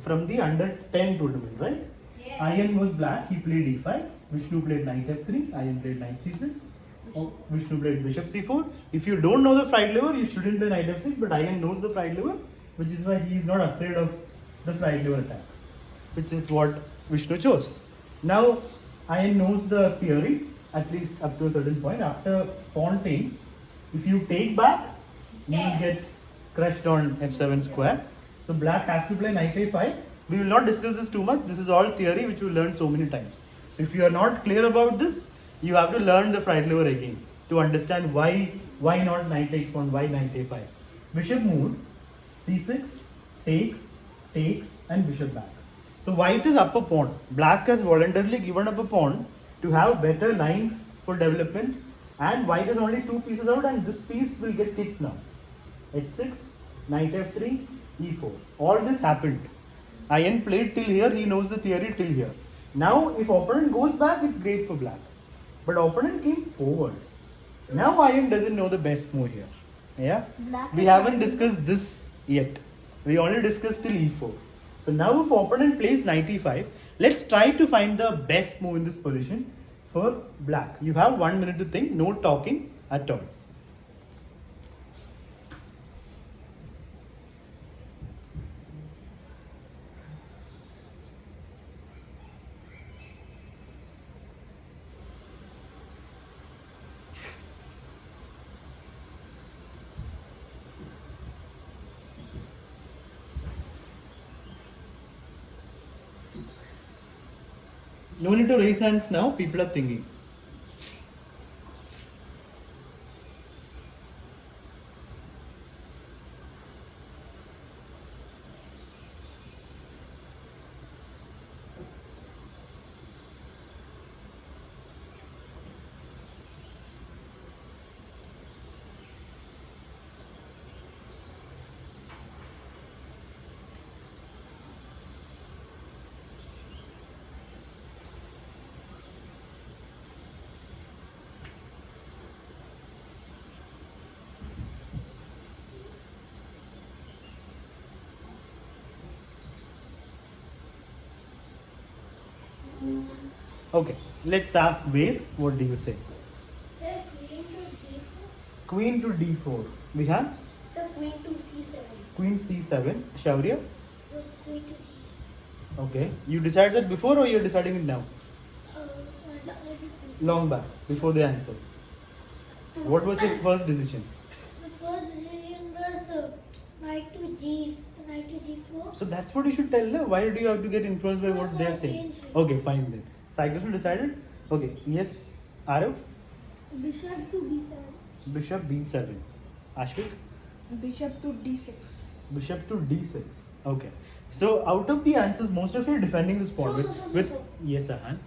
from the under 10 tournament, right? Yes. Ian was black, he played e5. Vishnu played knight f3, Ian played knight c6. Oh, Vishnu played bishop c4. If you don't know the fried lever, you shouldn't play knight f6, but Ian knows the fried lever, which is why he is not afraid of the fried lever attack, which is what Vishnu chose. Now, Ian knows the theory, at least up to a certain point. After pawn takes, if you take back, you will get crushed on f7 square. So black has to play knight a5. We will not discuss this too much. This is all theory which we learned so many times. So if you are not clear about this, you have to learn the fried lever again to understand why not knight takes pawn, why knight a5. Bishop moved, c6, takes, and bishop back. So white is up a pawn. Black has voluntarily given up a pawn to have better lines for development, and white is only two pieces out, and this piece will get kicked now. h6, knight f3, e4. All this happened. Ian played till here, he knows the theory till here. Now if opponent goes back, it's great for black. But opponent came forward. Now Ian doesn't know the best move here. Yeah? Black We is haven't happy. discussed this yet. We only discussed till e4. So now if opponent plays knight e5, let's try to find the best move in this position for black. You have 1 minute to think, no talking at all. No need to raise hands now, people are thinking. Okay, let's ask Ved, what do you say? Sir, queen to d4. Queen to d4. We have Sir, queen to c7. queen c7. Shaurya? So queen to c7. Okay. You decided that before or you're deciding it now? I decided Long back, before the answer. What was your first decision? the first decision was knight to g4. So that's what you should tell, no? Why do you have to get influenced by what they're saying? Okay, fine then. Sai Krishna decided? Okay, yes. Arav? Bishop to b7. Bishop b7. Ashwin? Bishop to d6. Bishop to d6. Okay. So out of the answers, most of you are defending this pawn with So. yes, Ahan.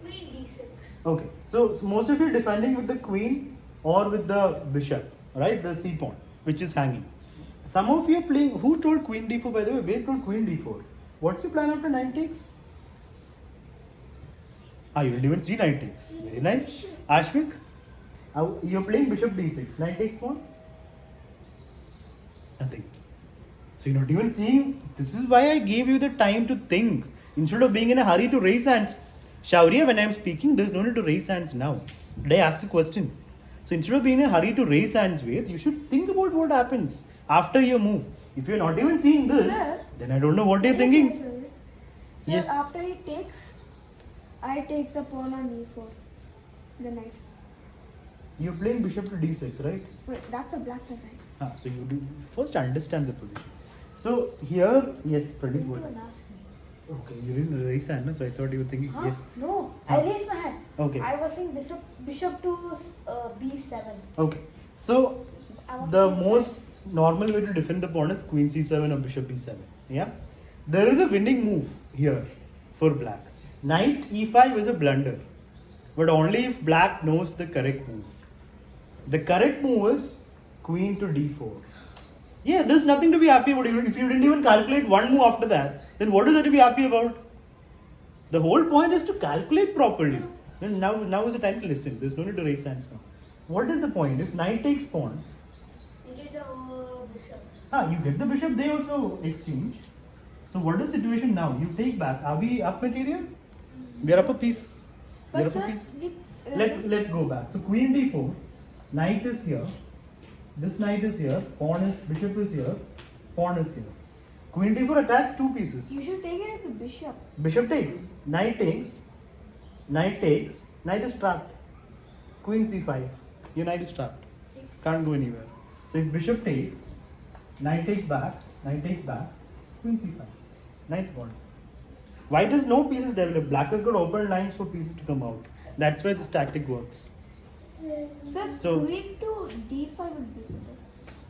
Queen d6. Okay. So most of you are defending with the queen or with the bishop, right? The c pawn, which is hanging. Some of you are playing. Who told queen d4? By the way, Ved told queen d4. What's your plan after knight takes? Ah, you didn't even see knight takes. Very nice. Ashwik, you're playing bishop d6. Knight takes pawn? Nothing. So you're not even seeing. This is why I gave you the time to think. Instead of being in a hurry to raise hands. Shaurya, when I'm speaking, there's no need to raise hands now. Did I ask a question? So instead of being in a hurry to raise hands with, you should think about what happens after your move. If you're not even seeing this, Sir? then I don't know what you're thinking. Sir, Yes. after he takes, I take the pawn on e4. The knight. You're playing bishop to d6, right? Wait, that's a black knight, right? So you do first understand the position. So here, yes, pretty You good. don't ask me. Okay, you didn't raise hand, no? So I thought you were thinking Huh? yes. No, Huh? I raised my hand. Okay. I was saying bishop to b7. Okay. So I want the to raise most normal way to defend the pawn is queen c7 or bishop b7. Yeah. There is a winning move here for black. Knight e5 is a blunder, but only if black knows the correct move. The correct move is queen to d4. Yeah, there's nothing to be happy about. If you didn't even calculate one move after that, then what is there to be happy about? The whole point is to calculate properly. And now is the time to listen. There's no need to raise hands now. What is the point? If knight takes pawn, You get the bishop. you get the bishop, they also exchange. So what is the situation now? You take back. Are we up material? We are up a piece. We are But up a sir, piece. Let's go back. So queen d4, knight is here. This knight is here. Bishop is here. Pawn is here. Queen d4 attacks two pieces. you should take it as the bishop. Bishop takes. Knight takes. Knight takes. Knight is trapped. Queen c5. Your knight is trapped. Can't go anywhere. So if bishop takes, knight takes back. Knight takes back. Queen c5. Knight's gone. White has no pieces developed. Black has got open lines for pieces to come out. That's why this tactic works. Sir, So- queen to d5 would be better.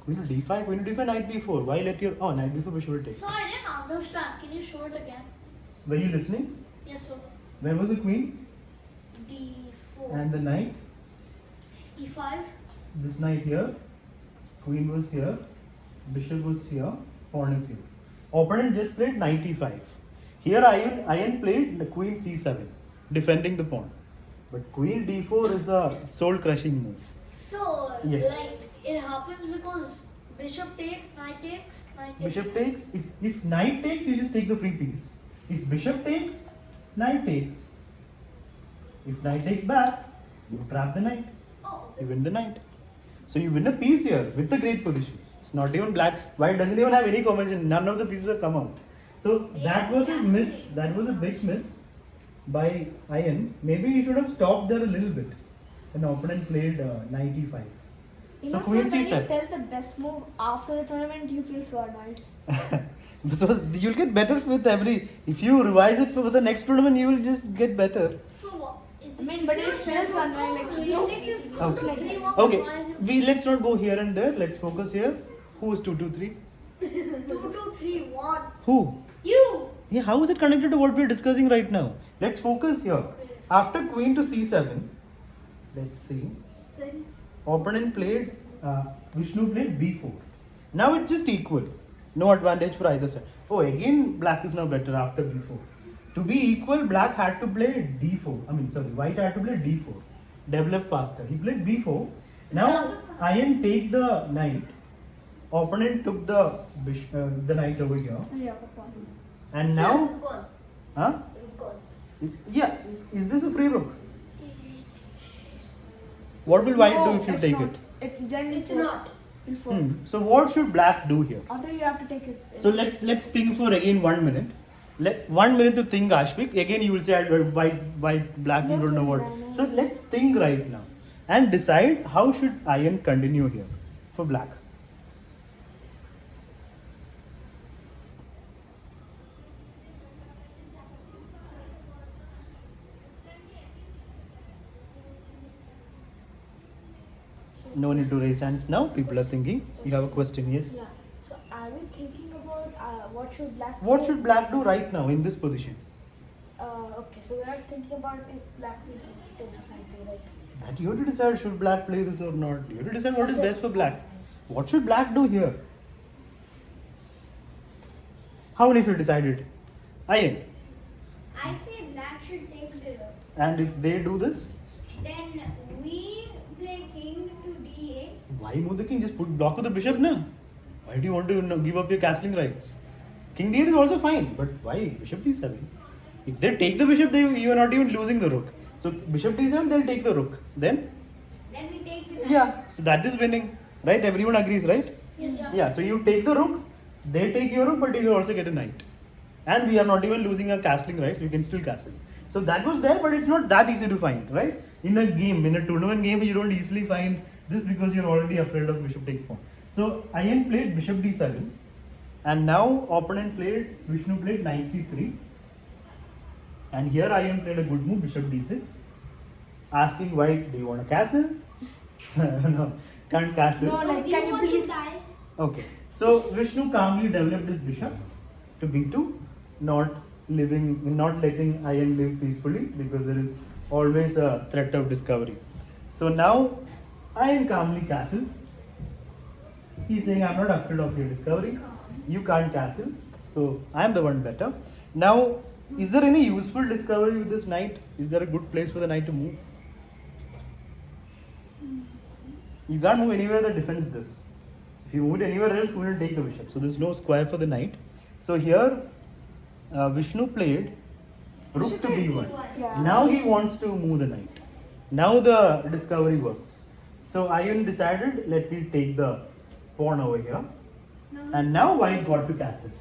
Queen to d5. Queen to d5. Knight b4. Why let your knight b4 bishop will take? So I didn't understand. Can you show it again? Were you listening? Yes, sir. Where was the queen D4. and the knight? E5. This knight here. Queen was here. Bishop was here. Pawn is here. Opponent just played knight e5. Here Ian played the queen c7, defending the pawn. But queen d4 is a soul-crushing move. So, Yes. like, it happens because bishop takes, knight takes, knight takes. Bishop takes. If knight takes, you just take the free piece. If bishop takes, knight takes. If knight takes back, you trap the knight. Oh, You win the knight. So you win a piece here with the great position. It's not even black. White doesn't even have any combination. None of the pieces have come out. So that was a miss. That was a big miss by Ian. Maybe he should have stopped there a little bit. An opponent played knight e5. You So know, queen sir, when c7. you tell the best move after the tournament, you feel so annoyed. So you'll get better with every. If you revise it for the next tournament, you will just get better. so what? I mean, but it feels annoying, like, no. Okay. Like, Okay. Let's not go here and there. Let's focus here. Who is 2, 2, 3? 2, 2, 3, 1. Who? You. Yeah, how is it connected to what we're discussing right now? Let's focus here. After queen to c7, let's see. Opponent played, Vishnu played b4. Now it's just equal. No advantage for either side. Oh, again black is now better after b4. To be equal, black had to play d4. White had to play d4. Develop faster. He played b4. Now, Ian take the knight. Opponent took the knight over here. Yeah, Papa. And now, Rukon. huh? Rukon. Yeah, is this a free rook? What will white do if you it's take not. it? It's then It's four. not. In four. So what should black do here? After you have to take it. So let's think for again 1 minute. Let 1 minute to think, Ashvik. Again you will say white, black. You No, don't know sir, what. no. So let's think right now and decide how should Ian continue here for black. No need to raise hands now. People are thinking. You have a question, yes? Yeah. So are we thinking about what should black? What do? should black do right now in this position? Okay, so we are thinking about if black takes something, right? That you have to decide should black play this or not. You have to decide what is best for black. What should black do here? How many of you decided? Ian. I say black should take the rook. And if they do this, Then we play king to d8. why move the king? Just block with the bishop, na? Why do you want to give up your castling rights? King d8 is also fine, but why bishop d7? If they take the bishop, you are not even losing the rook. So bishop d7, they'll take the rook. Then, Then we take the knight. yeah. So that is winning, right? Everyone agrees, right? Yes, sir. Yeah, so you take the rook, they take your rook, but you will also get a knight. And we are not even losing our castling rights, we can still castle. So that was there, but it's not that easy to find, right? In a game, in a tournament game, you don't easily find this because you're already afraid of bishop takes pawn. So Ian played bishop d7, and now opponent played, Vishnu played knight c3. And here Ian played a good move, bishop d6, asking white, do you want a castle? No, can't castle. No, like, Do you can you want please? to die? Okay, so Vishnu calmly developed his bishop to b2, not letting Ian live peacefully because there is always a threat of discovery. So now Ian calmly castles. He's saying, I'm not afraid of your discovery. You can't castle, so I am the one better. Now, is there any useful discovery with this knight? Is there a good place for the knight to move? You can't move anywhere that defends this. If you move it anywhere else, we will take the bishop. So there's no square for the knight. So here, Vishnu played rook to b1. Yeah. Now he wants to move the knight. Now the discovery works. So Ian decided, let me take the pawn over here. And now white got to castle.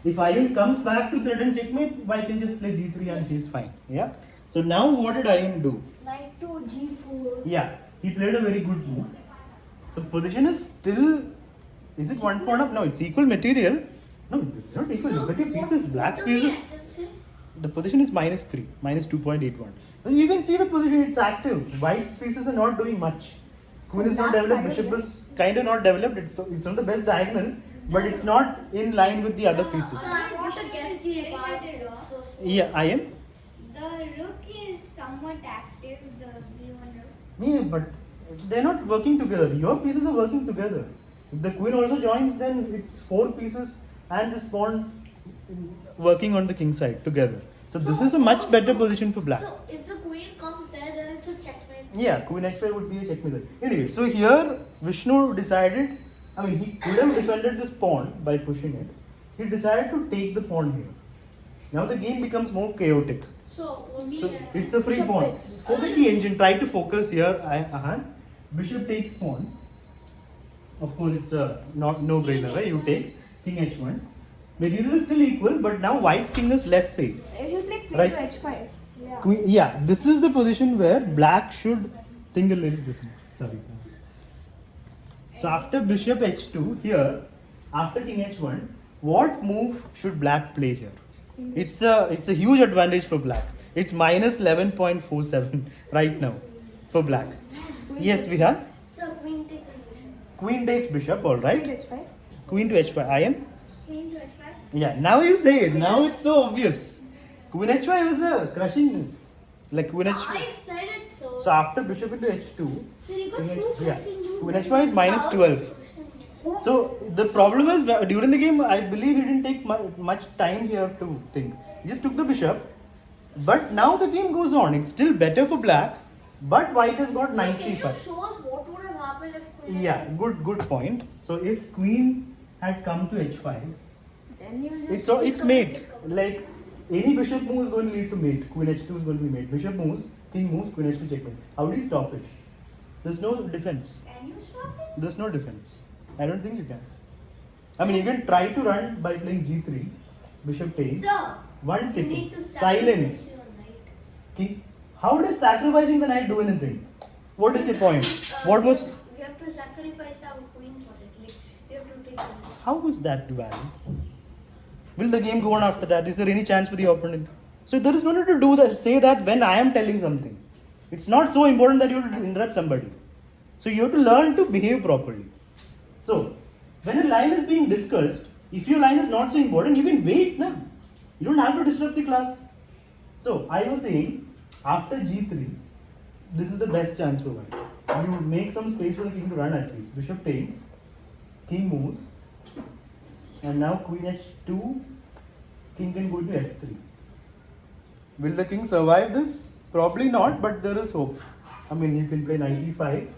If Ian comes back to threaten checkmate, white can just play g3 and he's fine. Yeah. So now what did Ian do? Knight to g4. Yeah, he played a very good move. So position is still, is it 1 pawn up? No, it's equal material. No, this is not equal. Look at your pieces. Black's pieces. The position is -3, -2.81. So you can see the position, it's active. White's pieces are not doing much. Queen is not black developed, side bishop is is kind of not developed. It's on the best diagonal, but it's not in line with the other pieces. So I want to guess the part. Yeah, I am. The rook is somewhat active, the b1 rook. Yeah, but they're not working together. Your pieces are working together. If the queen also joins, then it's 4 pieces and this pawn working on the king side together. So this is a much better position for black. So if the queen comes there, then it's a checkmate. Yeah, queen h5 would be a checkmate. Anyway, so here Vishnu decided, I mean, he could have defended this pawn by pushing it. He decided to take the pawn here. Now the game becomes more chaotic. So So it's a free pawn. Forget the engine. Try to focus here. Bishop takes pawn. Of course, it's a no brainer, right? You take king h1. Material is still equal, but now white's king is less safe. You should play queen Right. to h5. Yeah. Queen, yeah, this is the position where black should think a little bit more. Sorry. So after bishop h2 here, after king h1, what move should black play here? It's a huge advantage for black. It's minus 11.47 right now for black. Yes, Vihan. So queen takes bishop. Queen takes bishop, all Queen right. to h5. Queen to h5. I am. Queen to h5. Yeah, now you say it. Now it's so obvious. Queen h5 is a crushing move. Like queen h5. I said it so. So after bishop into h2, So you got queen two h- yeah, fucking moves. queen h5 is minus 12. So the problem is during the game, I believe he didn't take much time here to think. He just took the bishop. But now the game goes on. It's still better for black, but white has got So knight can you c5. show us what would have happened if queen? Yeah, good point. So if queen had come to h5, Then you just. it's mate. Like any bishop move is going to lead to mate. Queen h2 is going to be mate. Bishop moves, king moves, queen h2 checkmate. How do you stop it? There's no defense. Can you stop it? There's no defense. I don't think you can. I mean, you can try to run by playing g3, bishop takes. Sir, One you second. need to Silence. sacrifice your knight. King. How does sacrificing the knight do anything? What is your point? What was? We have to sacrifice our queen for it. Like we have to take. How was that valid? Will the game go on after that? Is there any chance for the opponent? So there is no need to do that. Say that when I am telling something. It's not so important that you have to interrupt somebody. So you have to learn to behave properly. So when a line is being discussed, if your line is not so important, you can wait now. You don't have to disrupt the class. So I was saying, after g3, this is the best chance for white. You make some space for the king to run at least. Bishop takes, king moves, and now queen h2, king can go to f3. Will the king survive this? Probably not, but there is hope. I mean, you can play knight e5,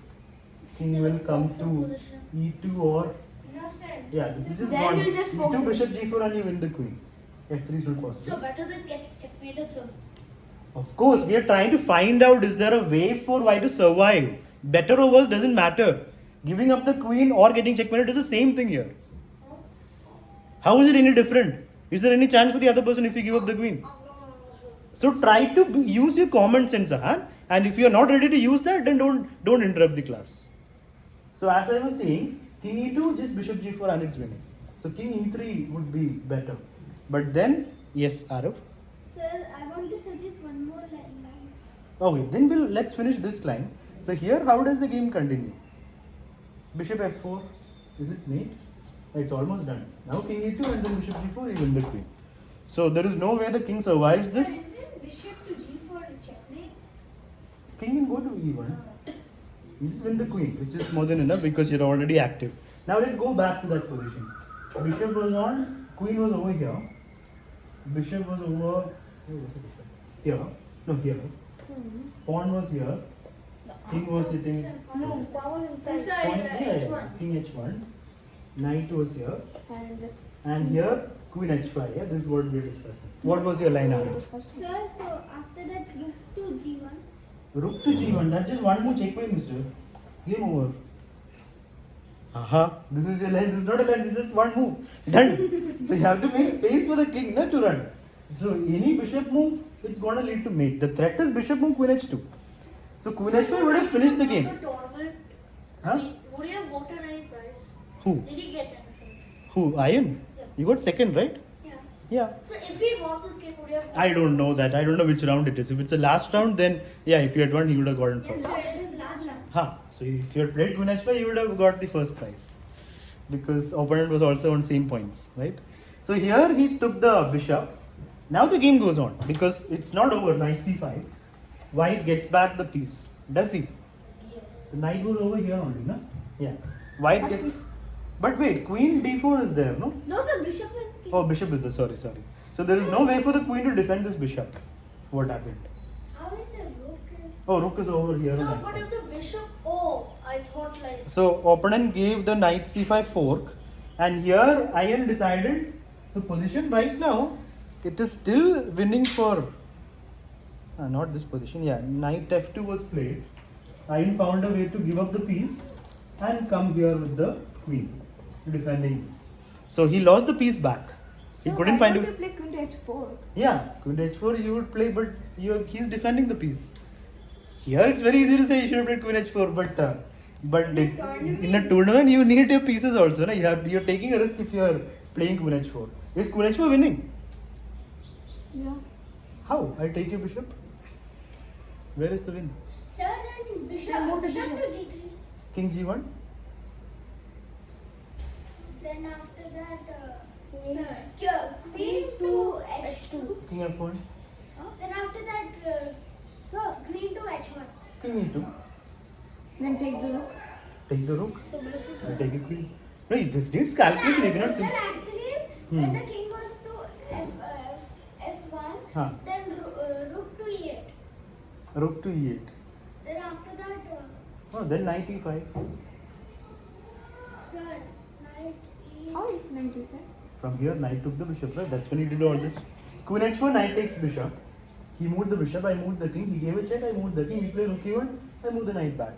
king will come to e2 or No, sir. yeah, this is just Then one. we'll just e2 focus. bishop g4 and you win the queen. f3 is not possible. So better than get checkmated. So Of course, we are trying to find out is there a way for white to survive. Better or worse doesn't matter. Giving up the queen or getting checkmated is the same thing here. How is it any different? Is there any chance for the other person if you give up the queen? So try to use your common sense, and if you are not ready to use that, then don't interrupt the class. So as I was saying, king e2, just bishop g4 and it's winning. So king e3 would be better. But then, yes, Arav. Sir, I want to suggest one more line. Okay, then let's finish this line. So here, how does the game continue? Bishop f4, is it mate? It's almost done. Now king e2 and then bishop g4, you win the queen. So there is no way the king survives Sir, this. isn't bishop to g4 a checkmate? King can go to e1. You just win the queen, which is more than enough because you're already active. Now let's go back to that position. Bishop was on, queen was over here. Bishop was over, where was the bishop? Here, no here. Pawn was here. King was sitting. No, that was inside. Inside. Pawn, H1. King h1. Knight was here. And And here, Queen h5. Yeah, this is what we are discussing. What was your line, Aaron? Sir, so after that, rook to g1. Rook to g1. That's just one more checkmate, mister. Game over. This is your line. This is not a line. This is just one move. Done. So you have to make space for the king not to run. So any bishop move, it's gonna lead to mate. The threat is bishop move queen h2. So queen h5 would have finished the game. The tournament, Huh? I mean, would you have gotten any prize? Who? Did he get anything? Who? Ian? Yeah. You got second, right? Yeah. Yeah. So if he won this game, would you have? I don't know that. I don't know which round it is. If it's the last round, then yeah, if you had won, he would have gotten Yes, first. sir, it is last round. So if you had played queen h5, you would have got the first prize. Because opponent was also on same points, right? So here he took the bishop. Now the game goes on because it's not over. Knight c5. White gets back the piece. Does he? Yeah. The knight goes over here only, no? Yeah. White What gets. piece? But wait, queen d4 is there, no? No, sir, bishop and king. Oh, bishop is there. Sorry. So there is no way for the queen to defend this bishop. What happened? How is the rook? Oh, rook is over here. So on what that if the bishop? Oh, I thought like. So opponent gave the knight c5 fork, and here Ian decided. So position right now, it is still winning for. Not this position. Yeah, knight f2 was played. Ian found a way to give up the piece and come here with the queen, defending this. So he lost the piece back. He So couldn't why find don't a. you play queen to h4? Yeah, queen h4 you would play, but he's defending the piece. Here it's very easy to say you should have played queen h4, but it's, in a tournament you need your pieces also. Na? You're taking a risk if you're playing queen h4. Is queen h4 winning? Yeah. How? I take your bishop. Where is the win? Sir, then bishop, Then move the bishop to bishop. g3. King g1. Then after that, sir, queen to h2. King f1. Then after that, sir, queen to h1. King e2. Then take the rook. Take the rook. So this is. I take a queen. No, this needs calculation. You cannot Sir, say. actually, when the king goes to f1, Huh. then rook to e8. Rook to e8. Then after that, Oh, then knight e5. sir, knight e. How is 95? From here, knight took the bishop, right? That's when he did all this. Queen h4, knight takes bishop. He moved the bishop, I moved the king. He gave a check, I moved the king. He played rook e1, I moved the knight back.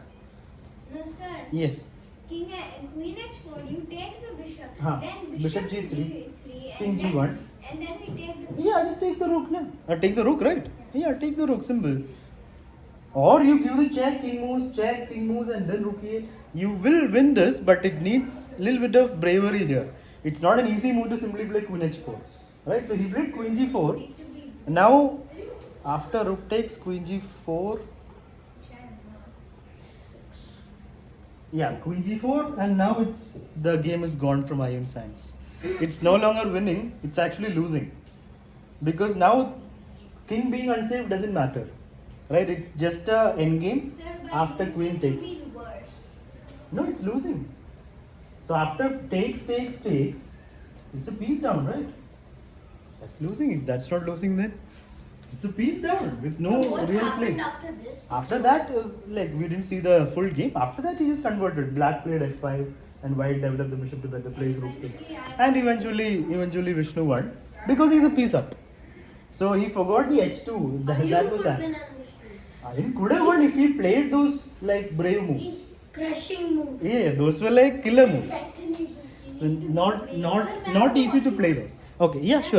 No, sir. Yes. Queen h4, you take the bishop. Huh. Then Bishop bishop g3, g3. king then, g1. And then we take the bishop. Yeah, just take the rook now. Take the rook, right? Yeah, take the rook, simple. Or you give the check, king moves, and then rook e8. You will win this, but it needs a little bit of bravery here. It's not an easy move to simply play queen h4. Right? So he played queen g4. Now, after rook takes queen g4. Yeah, queen g4, and now the game is gone from Ian's hands. It's no longer winning, it's actually losing. Because now king being unsafe doesn't matter. Right? It's just a endgame Sir, but after this queen will takes. be worse. No, it's losing. So after takes, it's a piece down, right? That's losing. If that's not losing, then it's a piece down with no What real happened play. after this? After that, we didn't see the full game. After that, he just converted. Black played f5 and white developed the bishop to better place rook 2. And eventually Vishnu won because he's a piece up. So he forgot the h2. That was that. Ian could have won if he played those like brave moves. Crushing move. Yeah, those were like killer moves. Actually, So not easy to play those. Okay, yeah, sure.